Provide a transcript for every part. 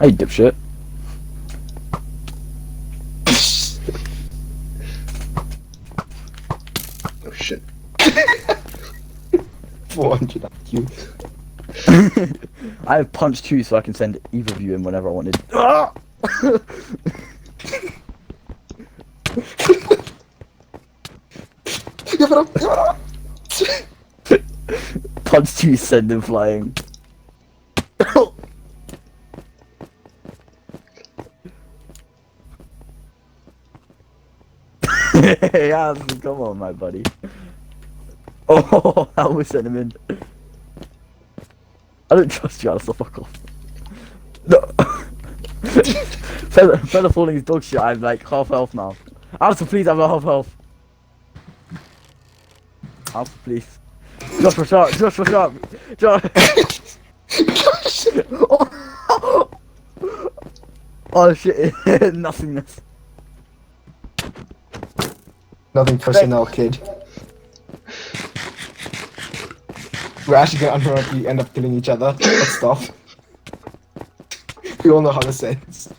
Hey, dipshit. Oh shit. 400 IQ. I have punch 2 so I can send either of you in whenever I wanted. Ah! Give it up! Give it up! Punch 2, send him flying. Yeah, come on, my buddy. Oh, I almost sent him in. I don't trust you, Alistair, fuck off. No. Fella falling his dog shit, I'm like half health now. Alistair, please, I'm at half health. Alistair, please. Joshua Sharp, Joshua Sharp, Oh shit, nothingness. Nothing personnel, kid. We're actually gonna unheroically end up killing each other. Let's stop. We all know how this ends.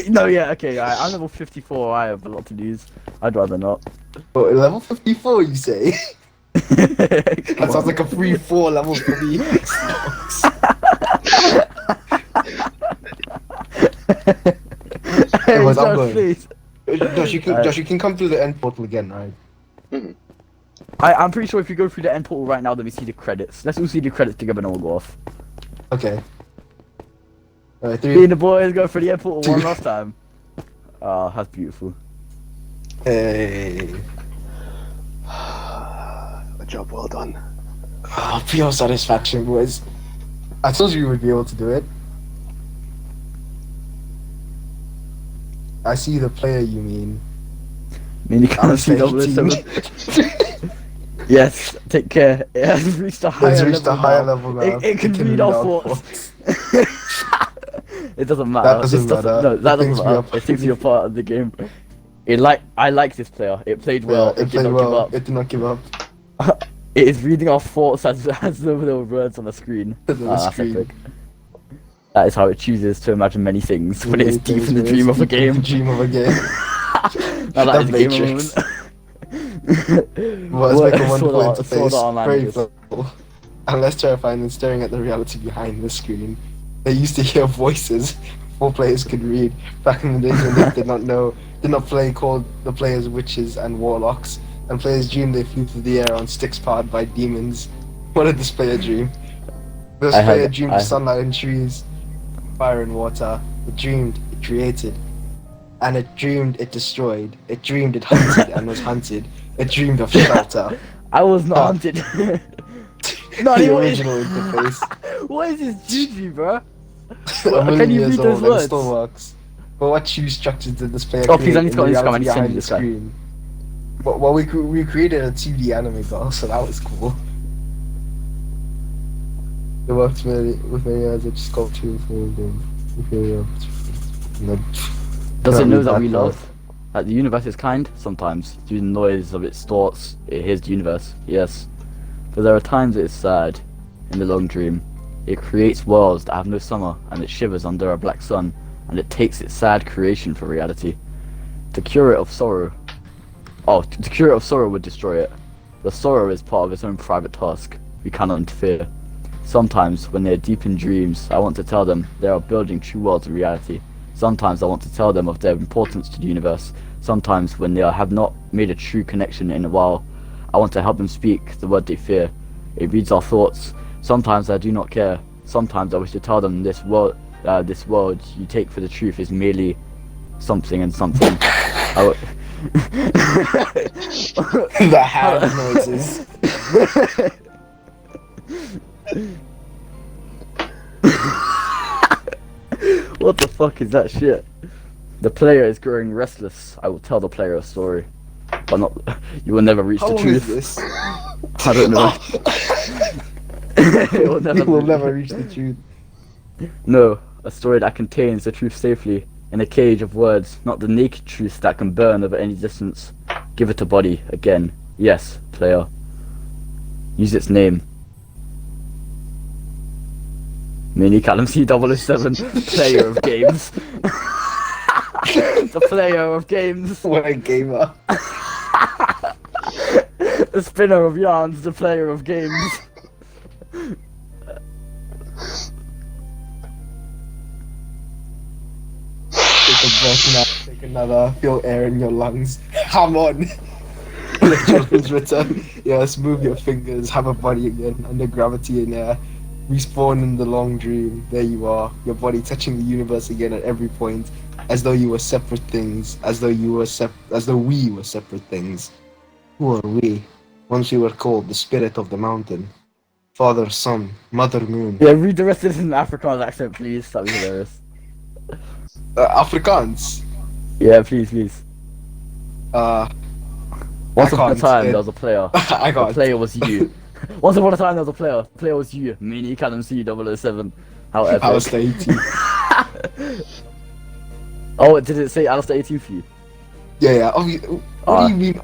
No, yeah, okay, I'm level 54, I have a lot to lose. I'd rather not. But level 54, you say? That sounds like a free 4 level for me. Hey, Anyways, I'm Josh, going. please. Josh, you can come through the end portal again, right? I'm pretty sure if you go through the end portal right now, then we see the credits. Let's all see the credits together and we'll go off. Okay. Alright, Me 3. and the boys go for the end portal one last time. Oh, that's beautiful. Hey. A job well done. Oh, pure satisfaction, boys. I told you we would be able to do it. I see the player you mean. I mean, you can't see playing double team. 7. Yes, take care. It has reached a higher It's level reached a higher level now. It can read our thoughts. It doesn't matter. That doesn't This matter. No, that It thinks doesn't we matter. are- It thinks you're part of the game. I like this player. It played well. Yeah, It did not give up. It did not give up. It is reading our thoughts as the little words on the screen. On the That's screen. epic. That is how it chooses to imagine many things when it is deep in the It's dream of a deep in the game. dream of a game. I like The the game Matrix. moment. Well, let's make a Sword wonderful Art- Sword Art interface. Online Very is- flexible. And less terrifying than staring at the reality behind the screen. They used to hear voices before players could read. Back in the days when they did not play called the players witches and warlocks, and players dreamed they flew through the air on sticks powered by demons. What did this player dream? This I player had- dreamed I of had- sunlight and trees, fire and water. It dreamed, it created. And it dreamed it destroyed. It dreamed it hunted and was hunted. It dreamed of shelter. I was not hunted. Not The even. original interface. What is this juju, bro? A million Can you years read those old and it words? still works. But what true structures did this player Oh, create please, I need to in go, I the need to go, I need reality to send behind you the this guy. screen? Well, we created a 2D anime girl, so that was cool. It worked with me as a sculpture for the Does it Can't know read that that we part. love? That the universe is kind? Sometimes. Through the noise of its thoughts, it hears the universe. Yes. But there are times it is sad. In the long dream. It creates worlds that have no summer, and it shivers under a black sun, and it takes its sad creation for reality. To cure it of sorrow. Oh, to cure it of sorrow would destroy it. The sorrow is part of its own private task. We cannot interfere. Sometimes, when they are deep in dreams, I want to tell them they are building true worlds of reality. Sometimes I want to tell them of their importance to the universe. Sometimes, when they have not made a true connection in a while, I want to help them speak the word they fear. It reads our thoughts. Sometimes I do not care. Sometimes I wish to tell them this world you take for the truth is merely something and something. The hand noises. What the fuck is that shit? The player is growing restless. I will tell the player a story. But not. You will never reach How the long truth. is this? I don't know. It will You will never reach the truth. No, a story that contains the truth safely in a cage of words, not the naked truth that can burn over any distance. Give it a body again. Yes, player. Use its name. Mini Callum C007, player of games. The player of games. What a gamer. The spinner of yarns, the player of games. Take a breath now, take another, feel air in your lungs. Come on! Electrons return. Yes, move your fingers, have a body again, under gravity and air. Respawn in the long dream. There you are, your body touching the universe again at every point, as though you were separate things, as though we were separate things. Who are we? Once we were called the spirit of the mountain. Father, Son, Mother, Moon. Yeah, read the rest of this in an Afrikaans accent, please. That'd be hilarious. Afrikaans. Yeah, please. Once upon a can't. time, there was a player. I The can't. player was you. Once upon a time, there was a player. The player was you. Mini Callum C007. How epic. Alistair 18. Oh, did it say Alistair 18 for you? Yeah. What do you mean?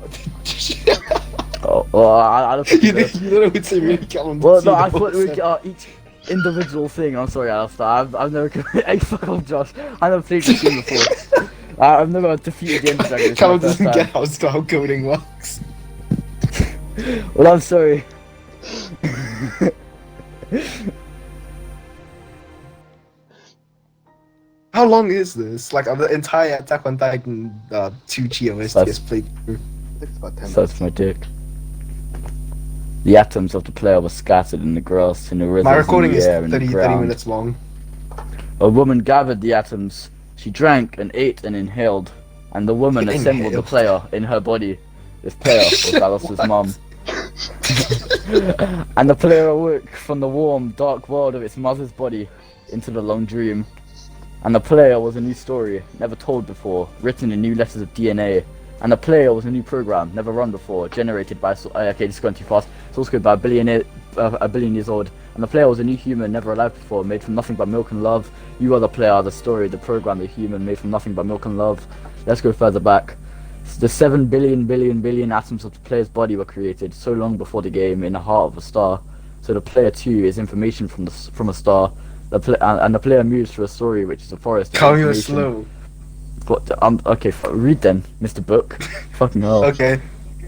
Oh, well, I don't think you don't know what's in really Callum. Well, no, I thought we get each individual thing. I'm sorry, Alistair. I've never. Hey, fuck off, Josh. I never played this game before. I've never defeated the Ender Dragon. Callum doesn't get how cloud coding works. Well, I'm sorry. How long is this? Like the entire Attack on Titan 2 GOSTS playthrough. I think it's about 10 So minutes. that's my dick. The atoms of the player were scattered in the grass, in the rivers, My recording in is the air, in the 30 ground. minutes long. A woman gathered the atoms. She drank and ate and inhaled, and the woman assembled the Inhaled? player in her body. This player was Alistair's What? mum. And the player awoke from the warm, dark world of its mother's body into the long dream. And the player was a new story, never told before, written in new letters of DNA. And the player was a new program, never run before, generated by... okay, this is going too fast. Source code by a billion years old. And the player was a new human, never alive before, made from nothing but milk and love. You are the player, the story, the program, the human, made from nothing but milk and love. Let's go further back. The 7 billion atoms of the player's body were created so long before the game in the heart of a star. So the player too is information from a star. And the player moves through a story which is a forest. of Call you information. slow. What? Okay, read then, Mr. Book. Fucking hell. Okay.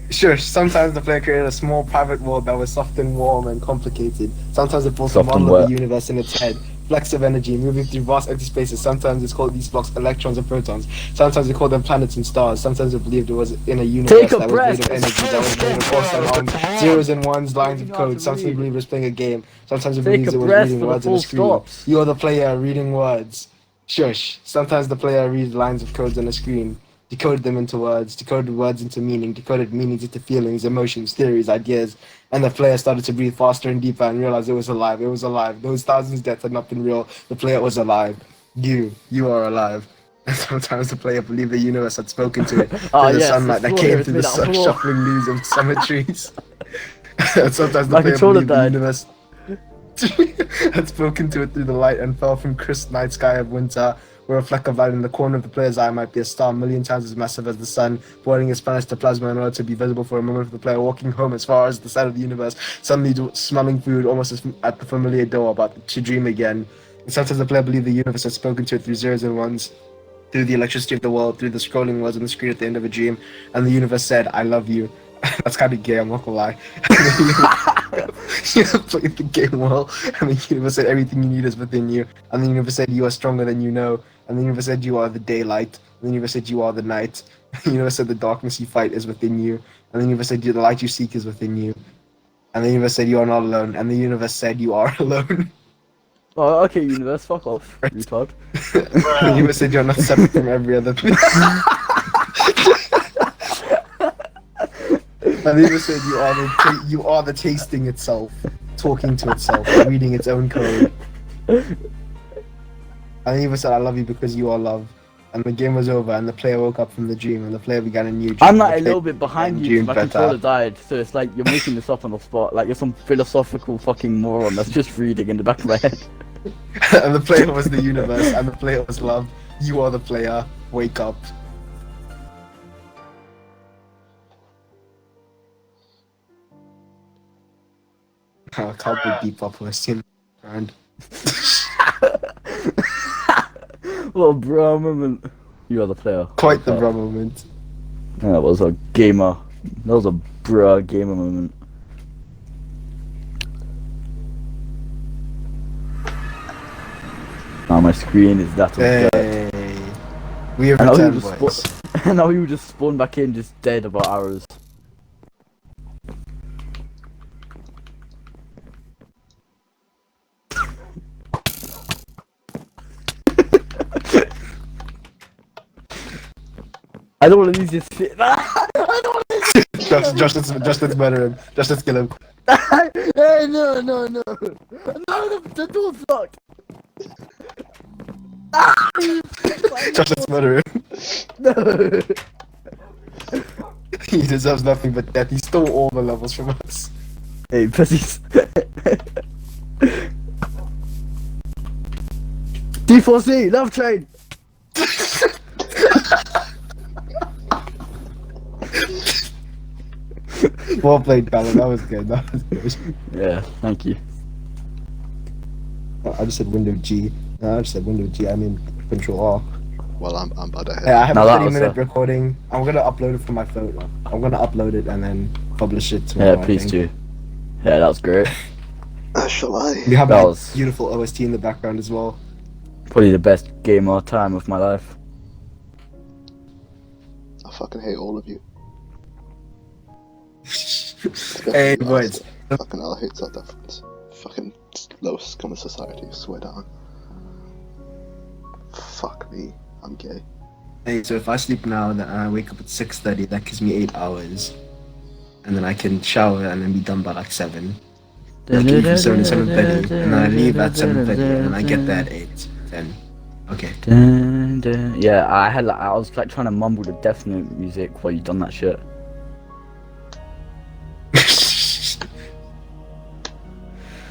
Sure, sometimes the player created a small private world that was soft and warm and complicated. Sometimes it built a Soft and model of wet. the universe in its head. Flecks of energy moving through vast empty spaces. Sometimes it's called these blocks electrons and protons. Sometimes we call them planets and stars. Sometimes we believed it was in a universe Take a that breath. was made of energy, that was made of awesome arms, zeros and ones, lines of code. Sometimes we believed it was playing a game. Sometimes we Take believed a it was breath reading for the words on full a screen. stops. You're the player reading words. Shush. Sometimes the player reads lines of codes on a screen. Decoded them into words, decoded words into meaning, decoded meanings into feelings, emotions, theories, ideas, and the player started to breathe faster and deeper and realized it was alive, it was alive. Those thousands of deaths had not been real, the player was alive. You are alive. And sometimes the player believed the universe had spoken to it through the yes, sunlight the that floor came is through the made out of floor. shuffling leaves of summer trees. And sometimes the My player controller believed the died. universe had spoken to it through the light and fell from crisp night sky of winter, where a fleck of light in the corner of the player's eye might be a star a million times as massive as the sun, boiling its planets to plasma in order to be visible for a moment of the player walking home as far as the side of the universe, suddenly smelling food almost as at the familiar door, about to dream again. And sometimes the player believed the universe had spoken to it through zeros and ones, through the electricity of the world, through the scrolling words on the screen at the end of a dream, and the universe said, "I love you." That's kind of gay, I'm not gonna lie. You played the game well, and the universe said everything you need is within you, and the universe said you are stronger than you know, and the universe said you are the daylight, and the universe said you are the night, and the universe said the darkness you fight is within you, and the universe said the light you seek is within you, and the universe said you are not alone, and the universe said you are alone. Oh, okay, universe, fuck off, retard. The universe said you are not separate from every other thing. And the universe said you are the tasting itself, talking to itself, reading its own code. And the universe said, "I love you because you are love." And the game was over, and the player woke up from the dream, and the player began a new dream. I'm like The a little player bit behind began you, dream my better. controller died, so it's like you're making this up on the spot, like you're some philosophical fucking moron that's just reading in the back of my head. And the player was the universe, and the player was love. You are the player. Wake up. Cowboy Bebop was in and What a bro moment. You are the player. Quite the bro moment. That was a gamer. That was a bruh gamer moment. Now my screen is that of dirt. Hey. We have And now he returned, will boys. just and now he will just spawn back in, just dead about hours. I don't want to lose this shit. I don't want to Just let's murder him. Just let's kill him. Hey, no. No, the door's locked. Just let's murder him. No. He deserves nothing but death. He stole all the levels from us. Hey, pussies. D4C, love train. Well played, Callum. That was good. That was good. Yeah, thank you. I just said window G. No, I just said window G. I mean control R. Well, I'm bad ahead. Yeah, I have Now a that 30-minute was, recording. I'm gonna upload it from my phone. I'm gonna upload it and then publish it Yeah, tomorrow. please do. Yeah, that was great. Shall I? We have That that was- beautiful OST in the background as well. Probably the best gamer time of my life. I fucking hate all of you. Hey, boys. Fucking hell, I hate that difference. Fucking lowest scum of society, swear down. Fuck me, I'm gay. Hey, so if I sleep now and I wake up at 6:30, that gives me 8 hours. And then I can shower and then be done by like 7. That leave from 7 to 7:30. And then I leave at 7:30 and then I get there at 8, 10. Okay. Dun, dun. Yeah, I was like trying to mumble the Death Note music while you done that shit.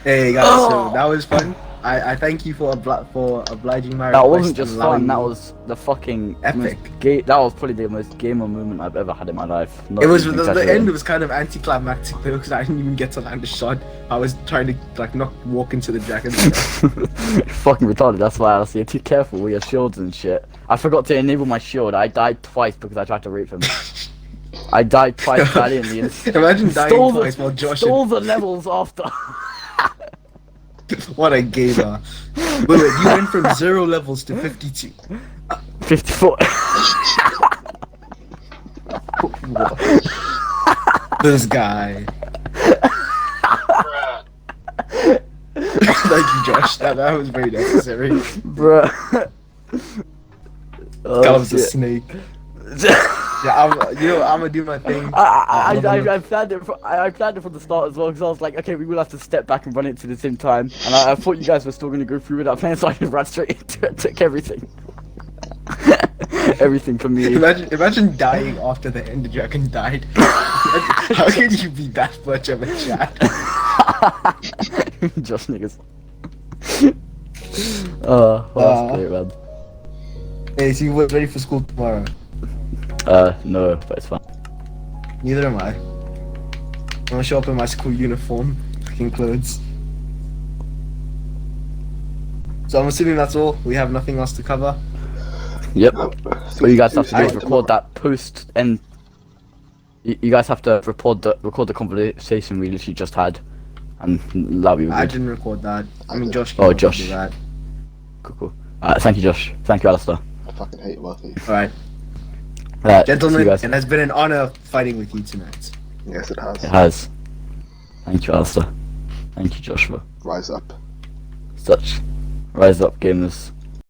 Hey guys, so that was fun. I thank you for obliging my That request wasn't and just allowing fun. That me- was the fucking Epic. That was probably the most gamer moment I've ever had in my life. Not It was even the exaggerating. end was kind of anticlimactic though because I didn't even get to land a shot. I was trying to like not walk into the dragon. Fucking retarded. That's why I was too careful with your shields and shit. I forgot to enable my shield. I died twice because I tried to rape him. I died twice valiantly. And Imagine dying stole twice while Josh. stole the levels after. What a gamer! Wait, you went from 0 levels to 52. 54. This guy. Thank you, Josh. That was very necessary. Bruh. Oh, Comes a shit. snake. Yeah, I'm gonna do my thing. I planned it. I planned it from the start as well because I was like, okay, we will have to step back and run it to the same time, and I thought you guys were still going to go through with that plan, so I just ran straight into it, took everything, everything from me. Imagine dying after the Ender Dragon died. How can you be that much of a chat? Just niggas. Oh, well, that's great, man. Hey, so you ready for school tomorrow? No, but it's fine. Neither am I. I'm gonna show up in my school uniform, fucking clothes. So I'm assuming that's all. We have nothing else to cover. Yep. What you guys have to do is record that post, and you guys have to record the conversation we literally just had, and that'll be good. I didn't record that. I mean, Josh. Oh, can Josh. do that. Cool. Thank you, Josh. Thank you, Alistair. I fucking hate both of you. All right, See you gentlemen. guys. It has been an honor fighting with you tonight. Yes, it has. It has. Thank you, Alistair. Thank you, Joshua. Rise up. Such rise up gamers.